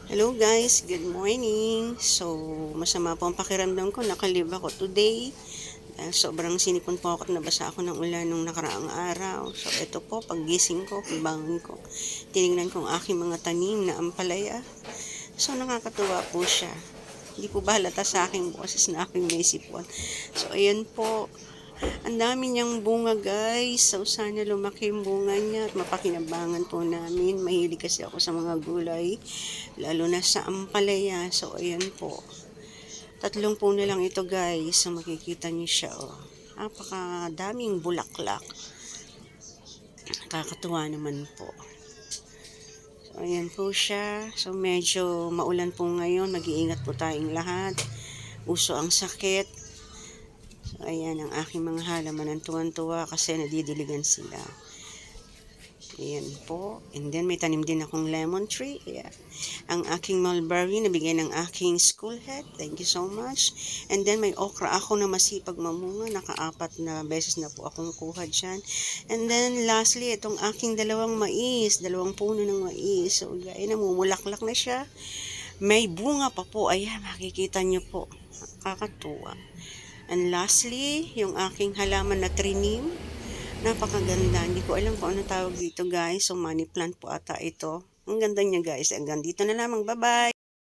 Hello guys, good morning. So, masama po ang pakiramdam ko, nakalib ako today. Dahil sobrang sinipon po ako at nabasa ako ng ulan nung nakaraang araw. So, ito po, paggising ko, pagbangon ko, tinignan ko ang aking mga tanim na ampalaya. So, nakakatuwa po siya. Hindi po ba halata sa aking boses na aking may sipon. So, ayan po, ang dami niyang bunga guys. So sana lumaki yung bunga niya at mapakinabangan po namin. Mahilig kasi ako sa mga gulay. Lalo na sa ampalaya. So ayan po. Tatlong puno lang ito guys. So makikita niyo siya oh. Napakadaming bulaklak. Nakakatuwa naman po. So ayan po siya. So medyo maulan po ngayon. Mag-iingat po tayong lahat. Uso ang sakit. So, ayan ang aking mga halaman. Tuwan-tuwa kasi nadidiligan sila. Ayan po. And then may tanim din akong lemon tree. Ayan. Ang aking mulberry nabigay ng aking school head. Thank you so much. And then may okra ako na masipag mamunga. Naka-4 na beses na po akong kuha dyan. And then lastly, itong aking dalawang mais. 2 puno ng mais. So ayan, namumulaklak na siya. May bunga pa po. Ayan, makikita niyo po. Kakatuwa. And lastly, yung aking halaman na trinim. Napakaganda. Hindi ko alam kung ano tawag dito guys. So money plant po ata ito. Ang ganda niya guys. Hanggang dito na lamang. Bye-bye!